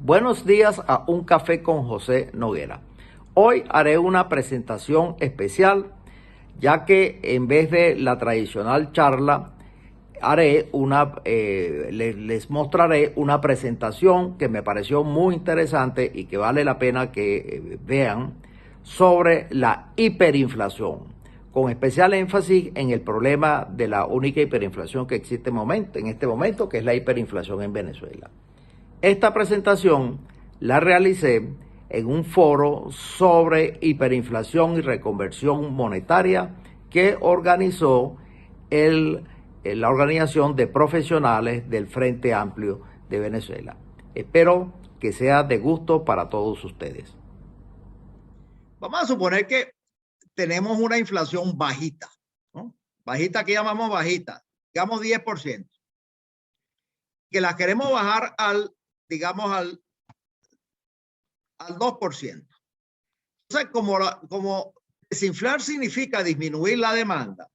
Buenos días a Un Café con José Noguera. Hoy haré una presentación especial, ya que en vez de la tradicional charla, les mostraré una presentación que me pareció muy interesante y que vale la pena que vean sobre la hiperinflación, con especial énfasis en el problema de la única hiperinflación que existe en este momento, que es la hiperinflación en Venezuela. Esta presentación la realicé en un foro sobre hiperinflación y reconversión monetaria que organizó la Organización de Profesionales del Frente Amplio de Venezuela. Espero que sea de gusto para todos ustedes. Vamos a suponer que tenemos una inflación bajita, ¿no? Bajita, que llamamos bajita, digamos 10%, que la queremos bajar digamos al 2%. Entonces, como desinflar significa disminuir la demanda,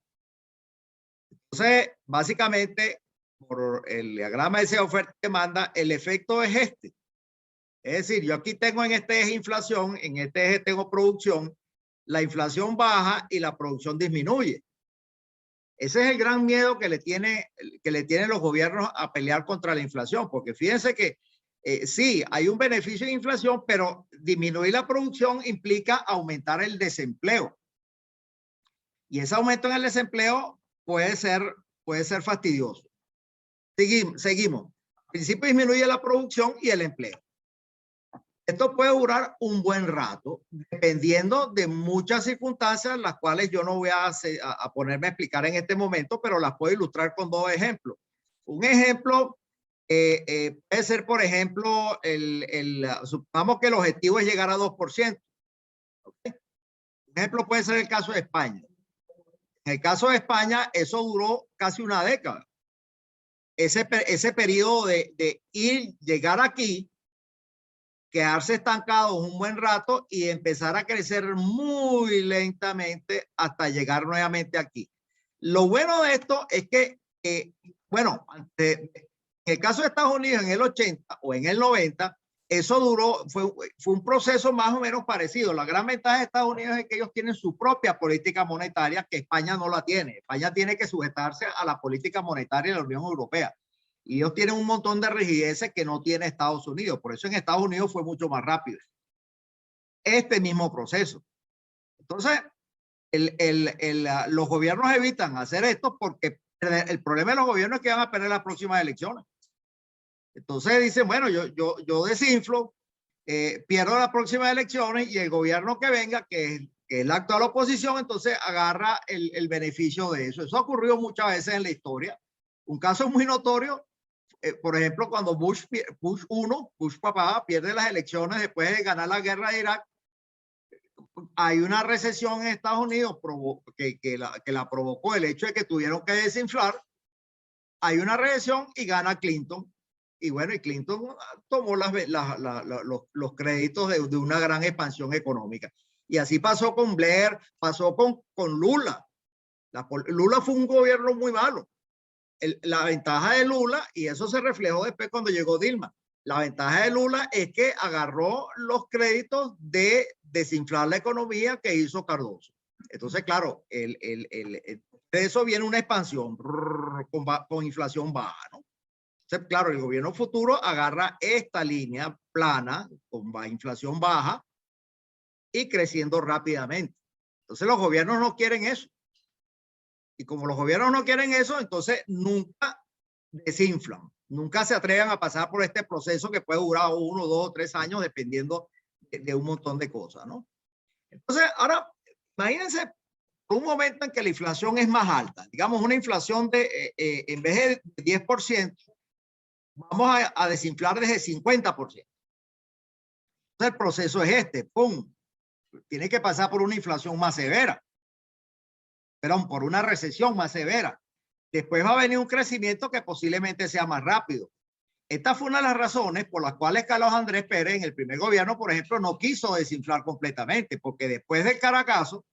entonces básicamente por el diagrama de esa oferta y demanda, el efecto es este. Es decir, yo aquí tengo en este eje inflación, en este eje tengo producción, la inflación baja y la producción disminuye. Ese es el gran miedo que le tienen los gobiernos a pelear contra la inflación, porque fíjense que sí, hay un beneficio de inflación, pero disminuir la producción implica aumentar el desempleo. Y ese aumento en el desempleo puede ser fastidioso. Seguimos. Al principio disminuye la producción y el empleo. Esto puede durar un buen rato, dependiendo de muchas circunstancias, las cuales yo no voy a ponerme a explicar en este momento, pero las puedo ilustrar con dos ejemplos. Un ejemplo puede ser, por ejemplo, supongamos que el objetivo es llegar a 2%. ¿Okay? Un ejemplo puede ser el caso de España. En el caso de España, eso duró casi una década. Ese periodo de llegar aquí, quedarse estancado un buen rato y empezar a crecer muy lentamente hasta llegar nuevamente aquí. Lo bueno de esto es que, bueno, en el caso de Estados Unidos en el 80 o en el 90, eso fue un proceso más o menos parecido. La gran ventaja de Estados Unidos es que ellos tienen su propia política monetaria, que España no la tiene. España tiene que sujetarse a la política monetaria de la Unión Europea. Y ellos tienen un montón de rigideces que no tiene Estados Unidos. Por eso en Estados Unidos fue mucho más rápido este mismo proceso. Entonces, los gobiernos evitan hacer esto porque el problema de los gobiernos es que van a perder las próximas elecciones. Entonces dicen, bueno, yo desinflo, pierdo las próximas elecciones y el gobierno que venga, que es la actual oposición, entonces agarra el beneficio de eso. Eso ha ocurrido muchas veces en la historia. Un caso muy notorio, por ejemplo, cuando Bush papá, pierde las elecciones después de ganar la guerra de Irak, hay una recesión en Estados Unidos que la provocó el hecho de que tuvieron que desinflar. Hay una recesión y gana Clinton. Y bueno, y Clinton tomó los créditos de una gran expansión económica. Y así pasó con Blair, pasó con Lula. Lula fue un gobierno muy malo. La ventaja de Lula, y eso se reflejó después cuando llegó Dilma, la ventaja de Lula es que agarró los créditos de desinflar la economía que hizo Cardoso. Entonces, claro, de eso viene una expansión con inflación baja, ¿no? Entonces, claro, el gobierno futuro agarra esta línea plana con inflación baja y creciendo rápidamente. Entonces, los gobiernos no quieren eso. Y como los gobiernos no quieren eso, entonces nunca desinflan, nunca se atreven a pasar por este proceso que puede durar 1, 2, 3 años, dependiendo de un montón de cosas, ¿no? Entonces, ahora, imagínense un momento en que la inflación es más alta, digamos una inflación en vez de 10%, vamos a desinflar desde 50%. Entonces el proceso es este, ¡pum! Tiene que pasar por una inflación más severa, perdón, por una recesión más severa. Después va a venir un crecimiento que posiblemente sea más rápido. Esta fue una de las razones por las cuales Carlos Andrés Pérez en el primer gobierno, por ejemplo, no quiso desinflar completamente, porque después del Caracazo,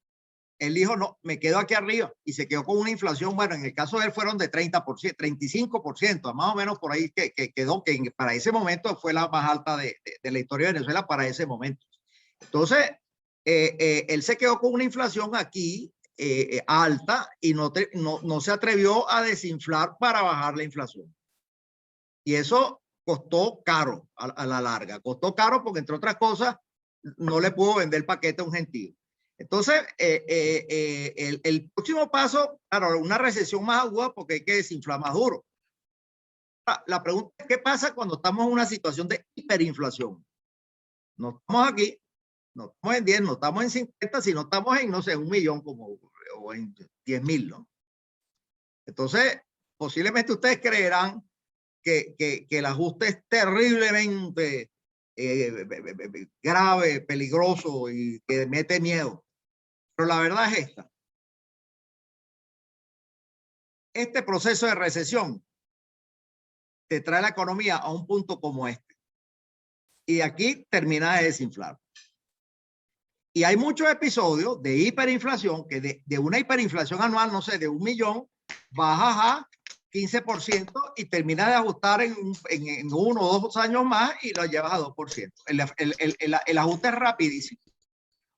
él dijo, no, me quedo aquí arriba, y se quedó con una inflación, bueno, en el caso de él fueron de 30%, 35%, más o menos por ahí que quedó, que para ese momento fue la más alta de la historia de Venezuela para ese momento. Entonces, él se quedó con una inflación aquí alta y no se atrevió a desinflar para bajar la inflación. Y eso costó caro a la larga. Costó caro porque, entre otras cosas, no le pudo vender el paquete a un gentío. Entonces, el próximo paso, claro, una recesión más aguda porque hay que desinflar más duro. La pregunta es, ¿qué pasa cuando estamos en una situación de hiperinflación? No estamos aquí, no estamos en 10, no estamos en 50, sino estamos en, no sé, 1 millón como, o en 10.000, ¿no? Entonces, posiblemente ustedes creerán que el ajuste es terriblemente grave, peligroso y que mete miedo. Pero la verdad es esta. Este proceso de recesión te trae la economía a un punto como este. Y aquí termina de desinflar. Y hay muchos episodios de hiperinflación que de una hiperinflación anual, no sé, de 1 millón, bajas a 15% y termina de ajustar en 1 o 2 años más y lo llevas a 2%. El ajuste es rapidísimo.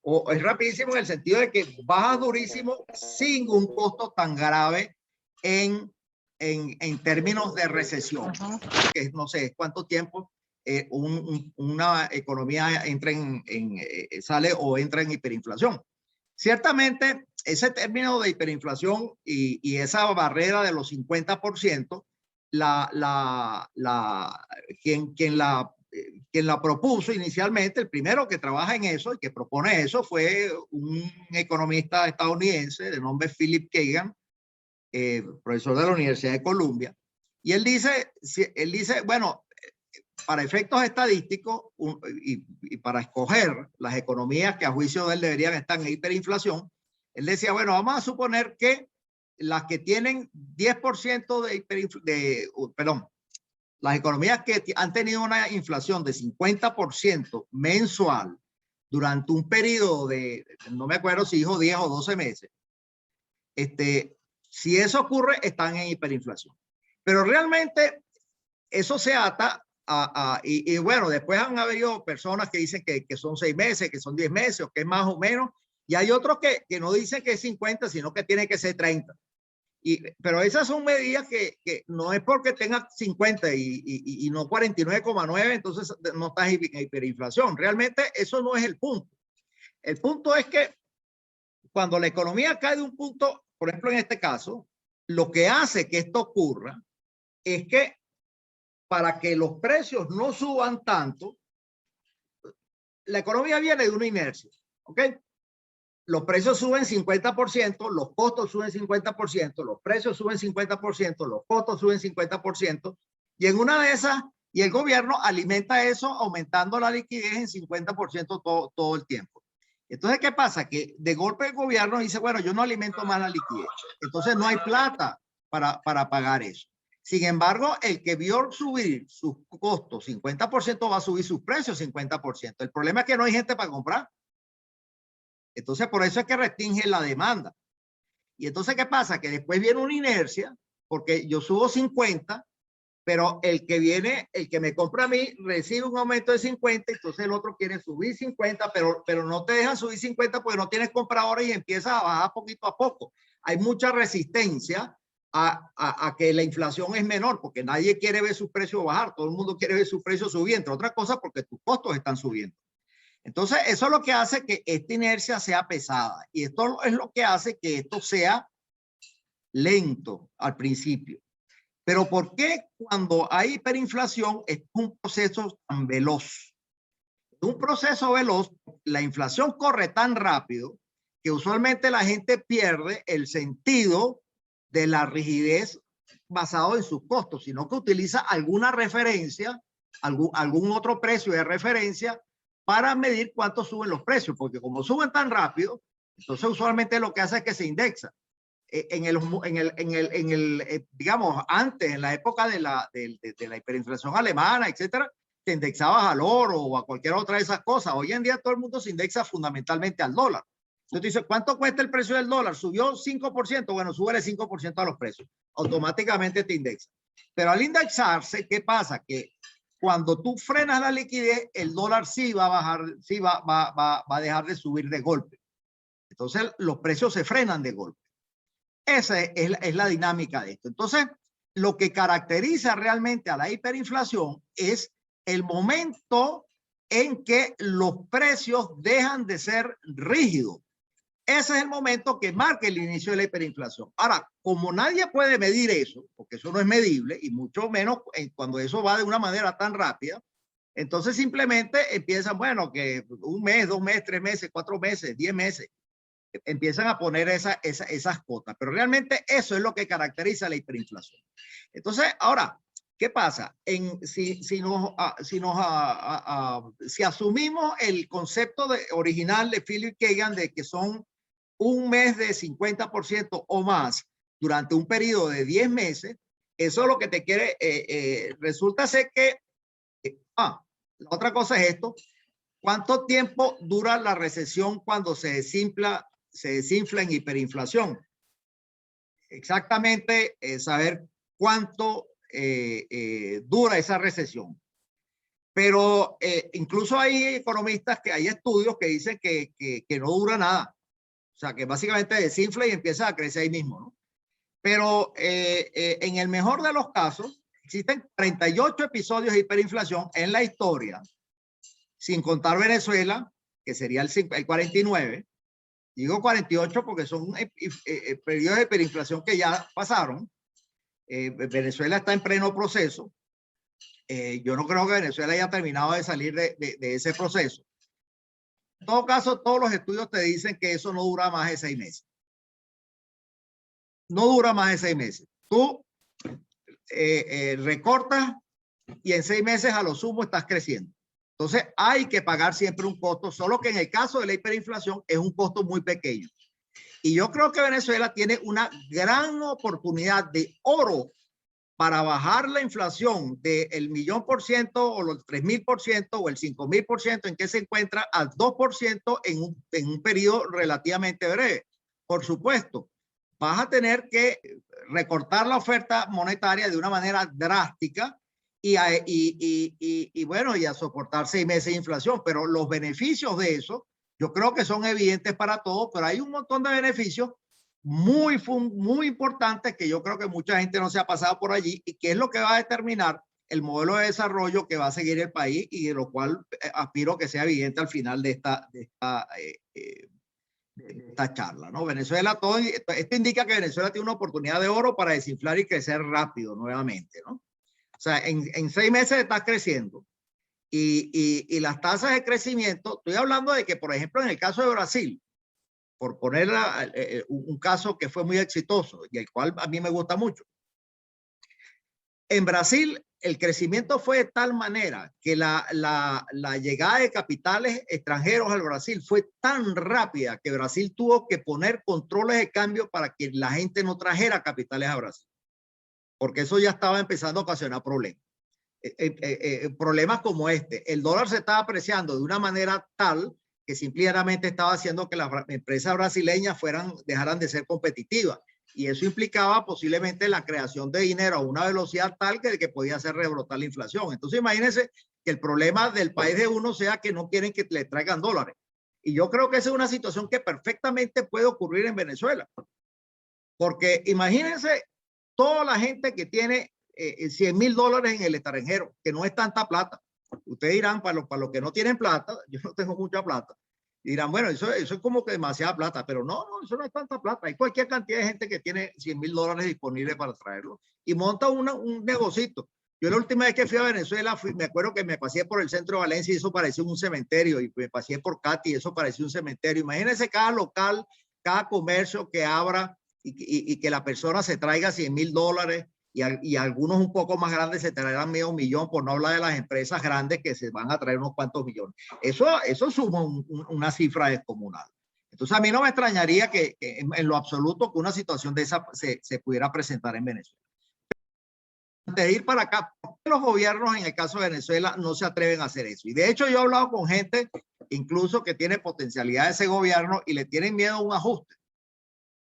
O es rapidísimo en el sentido de que bajas durísimo sin un costo tan grave en términos de recesión. Que no sé cuánto tiempo una economía entra sale o entra en hiperinflación. Ciertamente, ese término de hiperinflación y esa barrera de los 50%, quien la propuso inicialmente, el primero que trabaja en eso y que propone eso fue un economista estadounidense de nombre Philip Kagan, profesor de la Universidad de Columbia. Y él dice, bueno, para efectos estadísticos y para escoger las economías que a juicio de él deberían estar en hiperinflación, él decía, bueno, vamos a suponer que las que tienen 10% perdón, las economías que han tenido una inflación de 50% mensual durante un periodo de, no me acuerdo si dijo 10 o 12 meses, si eso ocurre, están en hiperinflación. Pero realmente eso se ata y bueno, después han habido personas que dicen que son 6 meses, que son 10 meses, o que es más o menos, y hay otros que no dicen que es 50, sino que tiene que ser 30. Pero esas son medidas que no es porque tenga 50 y no 49,9, entonces no estás en hiperinflación. Realmente eso no es el punto. El punto es que cuando la economía cae de un punto, por ejemplo en este caso, lo que hace que esto ocurra es que para que los precios no suban tanto, la economía viene de una inercia, ¿ok? Los precios suben 50%, los costos suben 50%, los precios suben 50%, los costos suben 50%, y en una de esas, y el gobierno alimenta eso aumentando la liquidez en 50% todo el tiempo. Entonces, ¿qué pasa? Que de golpe el gobierno dice, bueno, yo no alimento más la liquidez. Entonces no hay plata para pagar eso. Sin embargo, el que vio subir sus costos 50% va a subir sus precios 50%. El problema es que no hay gente para comprar. Entonces, por eso es que restringe la demanda. Y entonces, ¿qué pasa? Que después viene una inercia, porque yo subo 50, pero el que me compra a mí recibe un aumento de 50, entonces el otro quiere subir 50, pero no te dejan subir 50 porque no tienes compradores y empiezas a bajar poquito a poco. Hay mucha resistencia a que la inflación es menor, porque nadie quiere ver sus precios bajar, todo el mundo quiere ver sus precios subir, entre otras cosas porque tus costos están subiendo. Entonces, eso es lo que hace que esta inercia sea pesada, y esto es lo que hace que esto sea lento al principio. Pero ¿por qué cuando hay hiperinflación es un proceso tan veloz? Un proceso veloz, la inflación corre tan rápido que usualmente la gente pierde el sentido de la rigidez basado en sus costos, sino que utiliza alguna referencia, algún otro precio de referencia para medir cuánto suben los precios, porque como suben tan rápido, entonces usualmente lo que hace es que se indexa. Digamos, antes, en la época de la hiperinflación alemana, etcétera, te indexabas al oro o a cualquier otra de esas cosas. Hoy en día todo el mundo se indexa fundamentalmente al dólar. Entonces dice, ¿cuánto cuesta el precio del dólar? ¿Subió 5%? Bueno, sube el 5% a los precios. Automáticamente te indexa. Pero al indexarse, ¿qué pasa? Que cuando tú frenas la liquidez, el dólar sí va a bajar, sí va a dejar de subir de golpe. Entonces los precios se frenan de golpe. Esa es la dinámica de esto. Entonces, lo que caracteriza realmente a la hiperinflación es el momento en que los precios dejan de ser rígidos. Ese es el momento que marca el inicio de la hiperinflación. Ahora, como nadie puede medir eso, porque eso no es medible, y mucho menos cuando eso va de una manera tan rápida, entonces simplemente empiezan, bueno, que un mes, 2 meses, 3 meses, 4 meses, 10 meses, empiezan a poner esas cotas. Pero realmente eso es lo que caracteriza la hiperinflación. Entonces, ahora, ¿qué pasa? Si asumimos el concepto original de Philip Kagan de que son un mes de 50% o más durante un periodo de 10 meses, eso es lo que te quiere, resulta ser que, la otra cosa es esto, ¿cuánto tiempo dura la recesión cuando se desinfla en hiperinflación? Exactamente saber cuánto dura esa recesión. Pero incluso hay economistas hay estudios que dicen que no dura nada. O sea, que básicamente desinfla y empieza a crecer ahí mismo, ¿no? Pero en el mejor de los casos, existen 38 episodios de hiperinflación en la historia, sin contar Venezuela, que sería el 49. Digo 48 porque son periodos de hiperinflación que ya pasaron. Venezuela está en pleno proceso. Yo no creo que Venezuela haya terminado de salir de ese proceso. En todo caso, todos los estudios te dicen que eso no dura más de 6 meses. No dura más de 6 meses. Tú recortas y en 6 meses a lo sumo estás creciendo. Entonces hay que pagar siempre un costo, solo que en el caso de la hiperinflación es un costo muy pequeño. Y yo creo que Venezuela tiene una gran oportunidad de oro para bajar la inflación del 1.000.000% o los 3.000% o el 5.000% en que se encuentra al 2% en un periodo relativamente breve. Por supuesto, vas a tener que recortar la oferta monetaria de una manera drástica y bueno, y a soportar 6 meses de inflación, pero los beneficios de eso yo creo que son evidentes para todos, pero hay un montón de beneficios muy importantes que yo creo que mucha gente no se ha pasado por allí y que es lo que va a determinar el modelo de desarrollo que va a seguir el país y de lo cual aspiro que sea evidente al final de esta charla, ¿no? Venezuela, esto indica que Venezuela tiene una oportunidad de oro para desinflar y crecer rápido nuevamente, ¿no? O sea, en 6 meses estás creciendo y las tasas de crecimiento, estoy hablando de que, por ejemplo, en el caso de Brasil, por poner un caso que fue muy exitoso y el cual a mí me gusta mucho. En Brasil, el crecimiento fue de tal manera que la llegada de capitales extranjeros al Brasil fue tan rápida que Brasil tuvo que poner controles de cambio para que la gente no trajera capitales a Brasil, porque eso ya estaba empezando a ocasionar problemas. Problemas como este, el dólar se estaba apreciando de una manera tal que simplemente estaba haciendo que las empresas brasileñas dejaran de ser competitivas. Y eso implicaba posiblemente la creación de dinero a una velocidad tal que podía hacer rebrotar la inflación. Entonces imagínense que el problema del país de uno sea que no quieren que le traigan dólares. Y yo creo que esa es una situación que perfectamente puede ocurrir en Venezuela. Porque imagínense toda la gente que tiene $100.000 en el extranjero, que no es tanta plata. Ustedes dirán, para los que no tienen plata, yo no tengo mucha plata, dirán, bueno, eso es como que demasiada plata, pero no, eso no es tanta plata. Hay cualquier cantidad de gente que tiene $100.000 disponibles para traerlo y monta un negocito. Yo la última vez que fui a Venezuela, me acuerdo que me pasé por el centro de Valencia y eso parecía un cementerio, y me pasé por Cati y eso parecía un cementerio. Imagínense cada local, cada comercio que abra y que la persona se traiga $100.000 y algunos un poco más grandes se traerán medio millón, por no hablar de las empresas grandes que se van a traer unos cuantos millones. Eso suma una cifra descomunal. Entonces a mí no me extrañaría que en lo absoluto que una situación de esa se pudiera presentar en Venezuela. Antes de ir para acá, ¿por qué los gobiernos en el caso de Venezuela no se atreven a hacer eso? Y de hecho yo he hablado con gente incluso que tiene potencialidad de ese gobierno y le tienen miedo a un ajuste.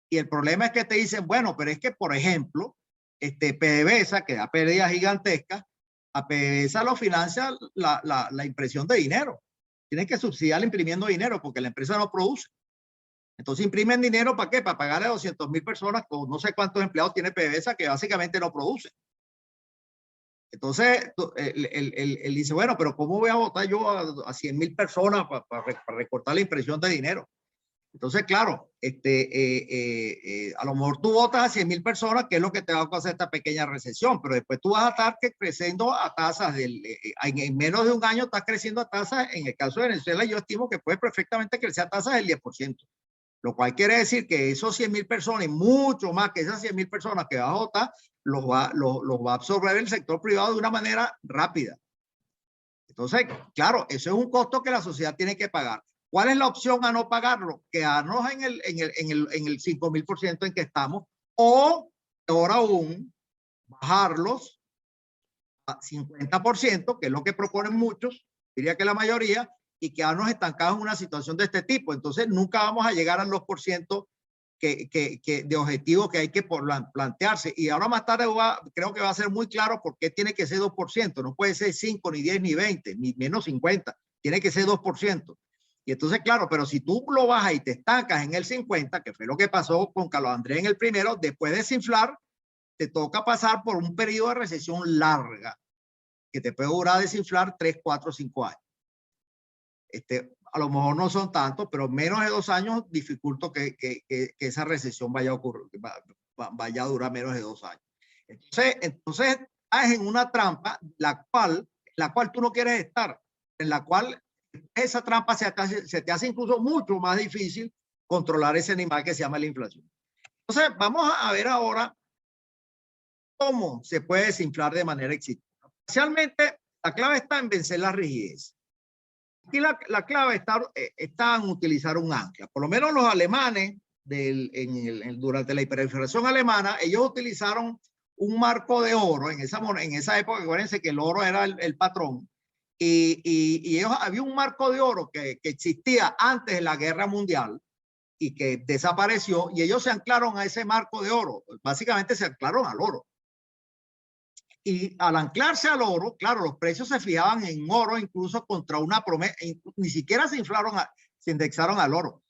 Y el problema es que te dicen, bueno, pero es que, por ejemplo, PDVSA, que da pérdidas gigantescas, a PDVSA lo financia la impresión de dinero. Tienen que subsidiar imprimiendo dinero porque la empresa no produce. Entonces imprimen dinero ¿para qué? Para pagarle a 200.000 personas con no sé cuántos empleados tiene PDVSA que básicamente no produce. Entonces él dice, bueno, pero ¿cómo voy a votar yo a 100.000 personas para recortar la impresión de dinero? Entonces, claro, a lo mejor tú votas a 100.000 personas, que es lo que te va a causar esta pequeña recesión, pero después tú vas a estar creciendo a tasas, en menos de un año estás creciendo a tasas, en el caso de Venezuela yo estimo que puede perfectamente crecer a tasas del 10%, lo cual quiere decir que esos 100.000 personas, y mucho más que esas 100.000 personas que vas a votar, los va a absorber el sector privado de una manera rápida. Entonces, claro, eso es un costo que la sociedad tiene que pagar. ¿Cuál es la opción a no pagarlo? Quedarnos en el 5.000% en que estamos, o peor aún, bajarlos a 50%, que es lo que proponen muchos, diría que la mayoría, y quedarnos estancados en una situación de este tipo. Entonces nunca vamos a llegar al 2% de objetivo que hay que plantearse. Y ahora más tarde creo que va a ser muy claro por qué tiene que ser 2%. No puede ser 5, ni 10, ni 20, ni menos 50. Tiene que ser 2%. Y entonces, claro, pero si tú lo bajas y te estancas en el 50, que fue lo que pasó con Carlos Andrés en el primero, después de desinflar, te toca pasar por un periodo de recesión larga, que te puede durar desinflar 3, 4, 5 años. A lo mejor no son tantos, pero menos de 2 años dificulto que esa recesión vaya a ocurrir, vaya a durar menos de 2 años. Entonces estás en una trampa la cual tú no quieres estar, en la cual esa trampa se te hace incluso mucho más difícil controlar ese animal que se llama la inflación. Entonces vamos a ver ahora cómo se puede desinflar de manera exitosa. Especialmente la clave está en vencer la rigidez. Aquí la clave está en utilizar un ancla. Por lo menos los alemanes, durante la hiperinflación alemana, ellos utilizaron un marco de oro en esa época. Acuérdense que el oro era el patrón. Y ellos, había un marco de oro que existía antes de la guerra mundial y que desapareció, y ellos se anclaron a ese marco de oro. Básicamente se anclaron al oro. Y al anclarse al oro, claro, los precios se fijaban en oro, incluso contra una promesa, ni siquiera se indexaron al oro.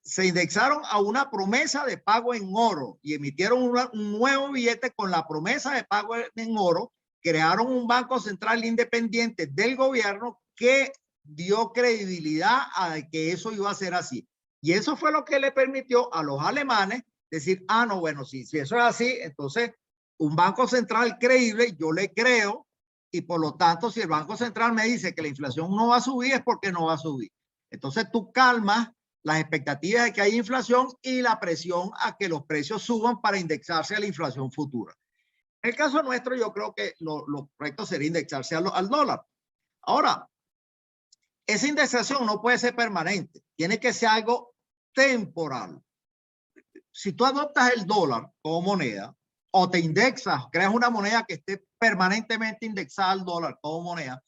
Se indexaron a una promesa de pago en oro y emitieron un nuevo billete con la promesa de pago en oro. Crearon un banco central independiente del gobierno que dio credibilidad a que eso iba a ser así. Y eso fue lo que le permitió a los alemanes decir, ah, no, bueno, si eso es así, entonces un banco central creíble, yo le creo, y por lo tanto, si el Banco Central me dice que la inflación no va a subir, es porque no va a subir. Entonces tú calmas las expectativas de que hay inflación y la presión a que los precios suban para indexarse a la inflación futura. En el caso nuestro, yo creo que lo correcto sería indexarse al dólar. Ahora, esa indexación no puede ser permanente, tiene que ser algo temporal. Si tú adoptas el dólar como moneda, o te indexas, creas una moneda que esté permanentemente indexada al dólar como moneda,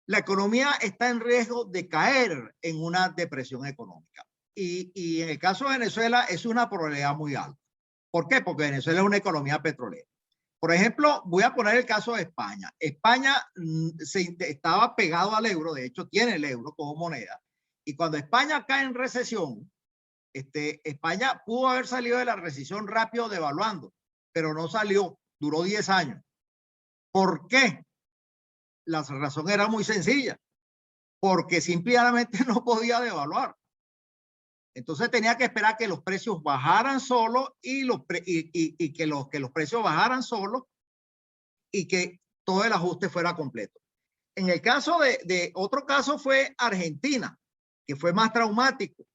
la economía está en riesgo de caer en una depresión económica. Y en el caso de Venezuela es una probabilidad muy alta. ¿Por qué? Porque Venezuela es una economía petrolera. Por ejemplo, voy a poner el caso de España. España estaba pegado al euro, de hecho tiene el euro como moneda, y cuando España cae en recesión, España pudo haber salido de la recesión rápido devaluando, pero no salió, duró 10 años. ¿Por qué? La razón era muy sencilla, porque simplemente no podía devaluar. Entonces tenía que esperar que los precios bajaran solo y que los precios bajaran solo y que todo el ajuste fuera completo. En el caso otro caso fue Argentina, que fue más traumático,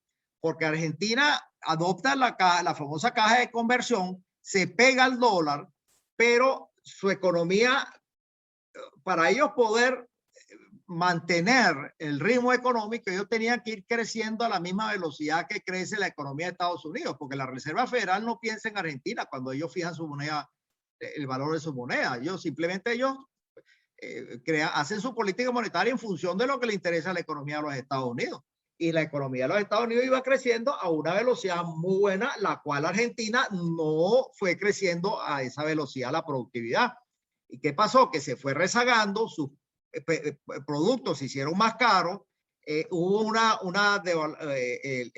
porque Argentina adopta la famosa caja de conversión, se pega al dólar pero su economía, para ellos poder mantener el ritmo económico, ellos tenían que ir creciendo a la misma velocidad que crece la economía de Estados Unidos, porque la Reserva Federal no piensa en Argentina cuando ellos fijan su moneda, el valor de su moneda. Ellos simplemente hacen su política monetaria en función de lo que le interesa a la economía de los Estados Unidos. Y la economía de los Estados Unidos iba creciendo a una velocidad muy buena, la cual Argentina no fue creciendo a esa velocidad la productividad. ¿Y qué pasó? Que se fue rezagando, sus productos se hicieron más caros, hubo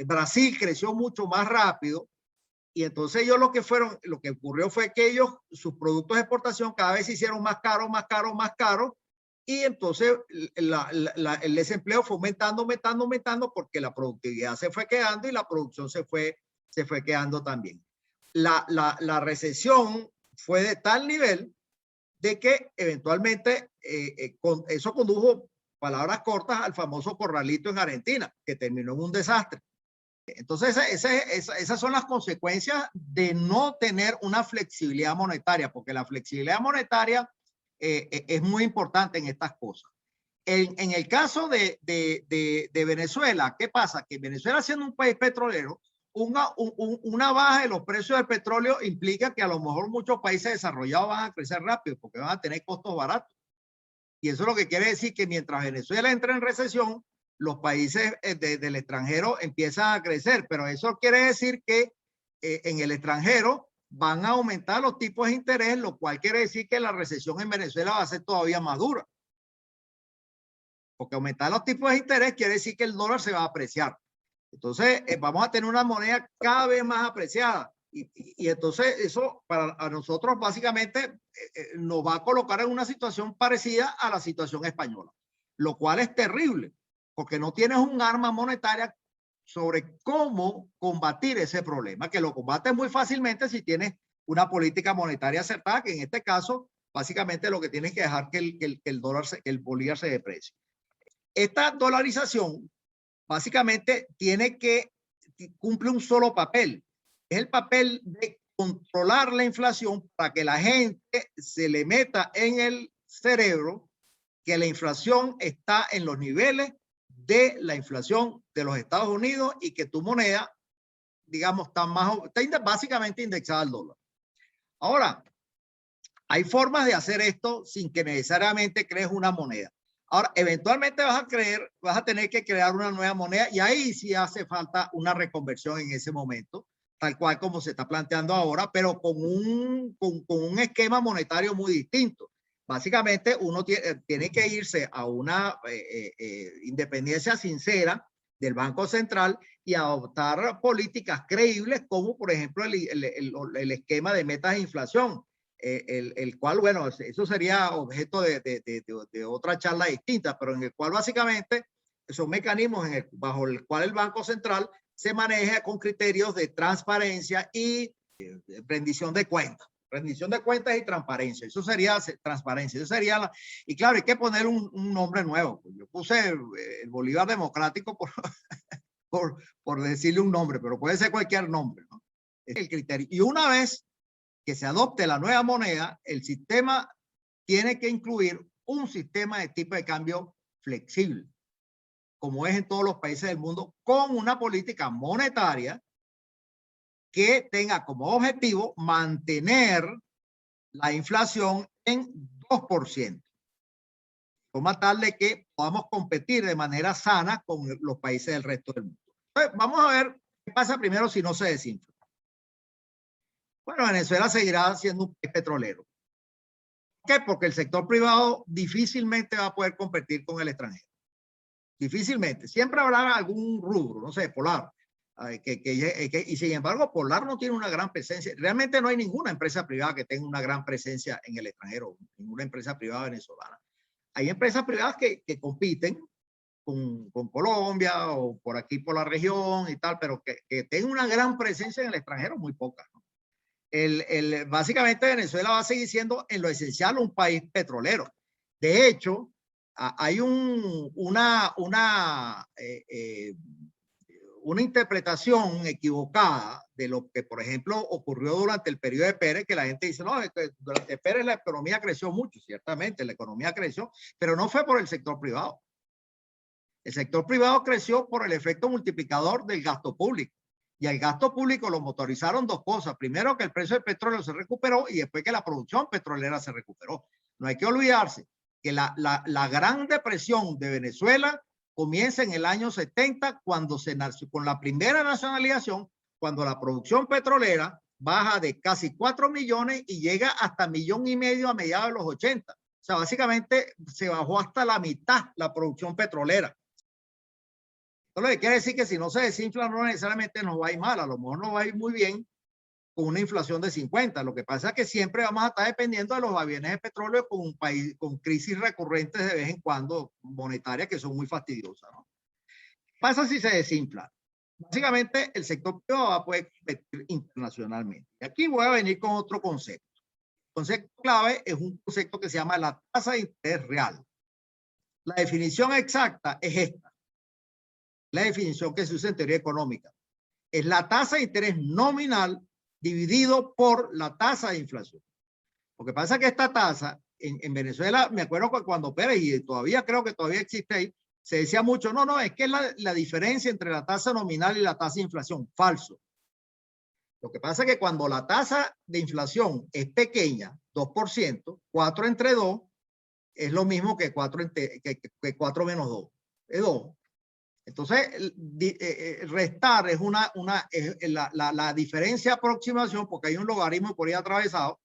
Brasil creció mucho más rápido, y entonces ellos lo que ocurrió fue que ellos, sus productos de exportación cada vez se hicieron más caros, más caros, más caros, y entonces el desempleo fue aumentando, porque la productividad se fue quedando y la producción se fue quedando también. La recesión fue de tal nivel de que eventualmente eso condujo, palabras cortas, al famoso corralito en Argentina, que terminó en un desastre. Entonces, esas son las consecuencias de no tener una flexibilidad monetaria, porque la flexibilidad monetaria es muy importante en estas cosas. En el caso de Venezuela, ¿qué pasa? Que Venezuela, siendo un país petrolero, una baja de los precios del petróleo implica que a lo mejor muchos países desarrollados van a crecer rápido porque van a tener costos baratos. Y eso es lo que quiere decir que mientras Venezuela entra en recesión, los países del extranjero empiezan a crecer. Pero eso quiere decir que en el extranjero van a aumentar los tipos de interés, lo cual quiere decir que la recesión en Venezuela va a ser todavía más dura. Porque aumentar los tipos de interés quiere decir que el dólar se va a apreciar. Entonces, vamos a tener una moneda cada vez más apreciada. Y entonces eso para nosotros básicamente nos va a colocar en una situación parecida a la situación española, lo cual es terrible, porque no tienes un arma monetaria sobre cómo combatir ese problema, que lo combates muy fácilmente si tienes una política monetaria acertada, que en este caso básicamente lo que tienes que dejar que el bolívar se deprecie. Esta dolarización básicamente cumple un solo papel. Es el papel de controlar la inflación para que la gente se le meta en el cerebro que la inflación está en los niveles de la inflación de los Estados Unidos y que tu moneda, digamos, está básicamente indexada al dólar. Ahora, hay formas de hacer esto sin que necesariamente crees una moneda. Ahora, eventualmente vas a tener que crear una nueva moneda y ahí sí hace falta una reconversión en ese momento, tal cual como se está planteando ahora, pero con un esquema monetario muy distinto. Básicamente, uno tiene que irse a una independencia sincera del Banco Central y adoptar políticas creíbles, como por ejemplo el esquema de metas de inflación. El cual, bueno, eso sería objeto de otra charla distinta, pero en el cual básicamente son mecanismos bajo el cual el Banco Central se maneja con criterios de transparencia y rendición de cuentas. Rendición de cuentas y transparencia. Eso sería transparencia. Eso sería y claro, hay que poner un nombre nuevo. Yo puse el Bolívar Democrático por decirle un nombre, pero puede ser cualquier nombre, ¿no? Es el criterio. Y una vez que se adopte la nueva moneda, el sistema tiene que incluir un sistema de tipo de cambio flexible, como es en todos los países del mundo, con una política monetaria que tenga como objetivo mantener la inflación en 2%, de forma tal de que podamos competir de manera sana con los países del resto del mundo. Entonces, vamos a ver qué pasa primero si no se desinfla. Bueno, Venezuela seguirá siendo un país petrolero. ¿Por qué? Porque el sector privado difícilmente va a poder competir con el extranjero. Difícilmente. Siempre habrá algún rubro, no sé, Polar. Y sin embargo, Polar no tiene una gran presencia. Realmente no hay ninguna empresa privada que tenga una gran presencia en el extranjero, ninguna empresa privada venezolana. Hay empresas privadas que compiten con Colombia o por aquí por la región y tal, pero que tengan una gran presencia en el extranjero, muy pocas, ¿no? Básicamente Venezuela va a seguir siendo en lo esencial un país petrolero. De hecho, hay un una interpretación equivocada de lo que, por ejemplo, ocurrió durante el periodo de Pérez, que la gente dice, no, durante Pérez la economía creció mucho, ciertamente la economía creció, pero no fue por el sector privado. El sector privado creció por el efecto multiplicador del gasto público. Y el gasto público lo motorizaron dos cosas. Primero, que el precio del petróleo se recuperó y después que la producción petrolera se recuperó. No hay que olvidarse que la gran depresión de Venezuela comienza en el año 70 cuando se nació con la primera nacionalización, cuando la producción petrolera baja de casi 4 millones y llega hasta 1,5 millones a mediados de los 80. O sea, básicamente se bajó hasta la mitad la producción petrolera. Entonces, quiere decir que si no se desinfla, no necesariamente nos va a ir mal, a lo mejor nos va a ir muy bien con una inflación de 50. Lo que pasa es que siempre vamos a estar dependiendo de los vaivenes de petróleo con un país con crisis recurrentes de vez en cuando monetarias que son muy fastidiosas, ¿no? ¿Qué pasa si se desinfla? Básicamente el sector privado va a poder competir internacionalmente. Y aquí voy a venir con otro concepto. El concepto clave es un concepto que se llama la tasa de interés real. La definición exacta es esta. La definición que se usa en teoría económica. Es la tasa de interés nominal dividido por la tasa de inflación. Lo que pasa es que esta tasa en Venezuela, me acuerdo que cuando Pérez, y todavía creo que todavía existe ahí, se decía mucho, no, es que es la diferencia entre la tasa nominal y la tasa de inflación. Falso. Lo que pasa es que cuando la tasa de inflación es pequeña, 2%, 4 entre 2, es lo mismo que 4 menos 2. Es 2. Entonces, restar es la diferencia de aproximación, porque hay un logaritmo por ahí atravesado,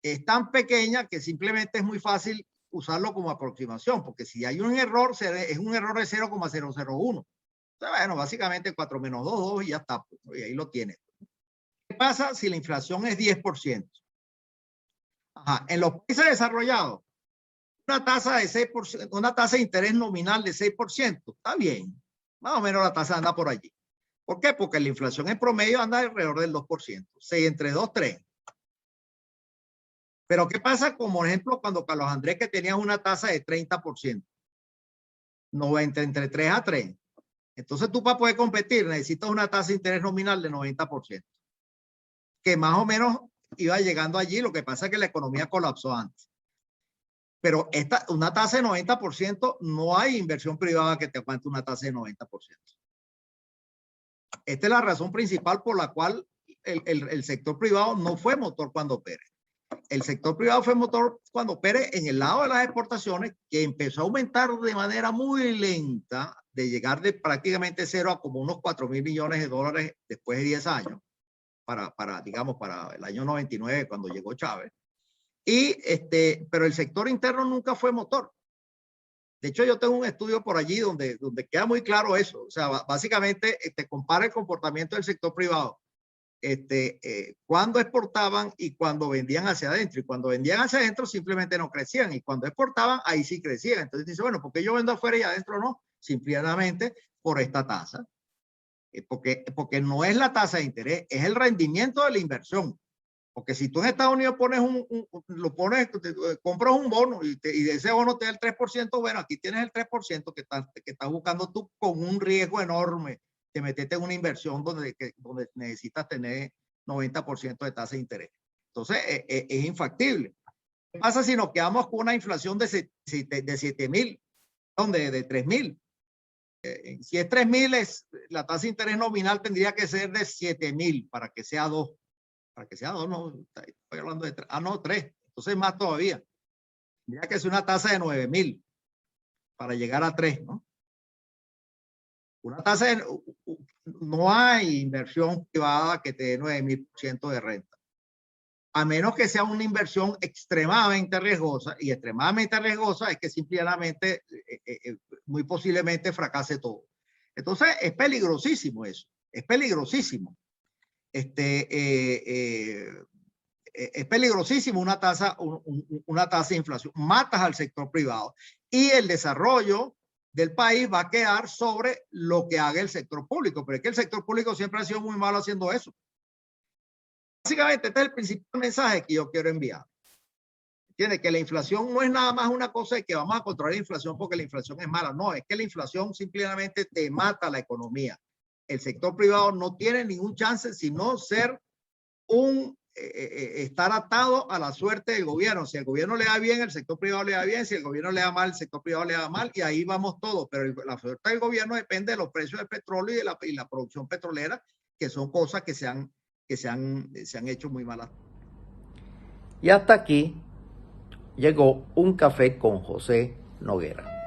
es tan pequeña que simplemente es muy fácil usarlo como aproximación, porque si hay un error, es un error de 0,001. Entonces, bueno, básicamente 4 menos 2, 2 y ya está, pues, y ahí lo tienes. ¿Qué pasa si la inflación es 10%? Ajá, en los países desarrollados, una tasa de 6%, una tasa de interés nominal de 6%, está bien. Más o menos la tasa anda por allí. ¿Por qué? Porque la inflación en promedio anda alrededor del 2%. 6 entre 2, 3. Pero ¿qué pasa? Como por ejemplo, cuando Carlos Andrés, que tenía una tasa de 30%. 90 entre 3 a 3. Entonces tú para poder competir necesitas una tasa de interés nominal de 90%. Que más o menos iba llegando allí. Lo que pasa es que la economía colapsó antes. Pero una tasa de 90%, no hay inversión privada que te aguante una tasa de 90%. Esta es la razón principal por la cual el sector privado no fue motor cuando Pérez. El sector privado fue motor cuando Pérez, en el lado de las exportaciones, que empezó a aumentar de manera muy lenta, de llegar de prácticamente cero a como unos 4.000 millones de dólares después de 10 años, digamos, para el año 99, cuando llegó Chávez. Pero el sector interno nunca fue motor. De hecho, yo tengo un estudio por allí donde queda muy claro eso. O sea, básicamente te compara el comportamiento del sector privado cuando exportaban y cuando vendían hacia adentro. Y cuando vendían hacia adentro simplemente no crecían. Y cuando exportaban, ahí sí crecían. Entonces dice, bueno, ¿por qué yo vendo afuera y adentro no? Simplemente por esta tasa. Porque no es la tasa de interés, es el rendimiento de la inversión. Porque si tú en Estados Unidos compras un bono y de ese bono te da el 3%, bueno, aquí tienes el 3% que estás buscando tú con un riesgo enorme de meterte en una inversión donde necesitas tener 90% de tasa de interés. Entonces, es infactible. ¿Qué pasa si nos quedamos con una inflación de 7.000, de 3.000? Si es 3.000, la tasa de interés nominal tendría que ser de 7.000 para que sea 2. Para que sea 2, no, estoy hablando de 3. Ah, no, 3. Entonces más todavía. Tendría que ser una tasa de 9.000 para llegar a 3, ¿no? Una tasa de, no hay inversión privada que te dé 9.000% de renta. A menos que sea una inversión extremadamente riesgosa, y extremadamente riesgosa es que simplemente, muy posiblemente fracase todo. Entonces, es peligrosísimo eso. Es peligrosísimo. Es peligrosísimo una tasa de inflación. Matas al sector privado y el desarrollo del país va a quedar sobre lo que haga el sector público. Pero es que el sector público siempre ha sido muy malo haciendo eso. Básicamente, este es el principal mensaje que yo quiero enviar. ¿Entiendes? Que la inflación no es nada más una cosa de que vamos a controlar la inflación porque la inflación es mala. No, es que la inflación simplemente te mata la economía. el sector privado no tiene ningún chance sino ser estar atado a la suerte del gobierno. Si el gobierno le da bien, el sector privado le da bien. Si el gobierno le da mal, el sector privado le da mal. Y ahí vamos todos. Pero la suerte del gobierno depende de los precios del petróleo y la producción petrolera, que son cosas que se han hecho muy malas. Y hasta aquí llegó Un Café con José Noguera.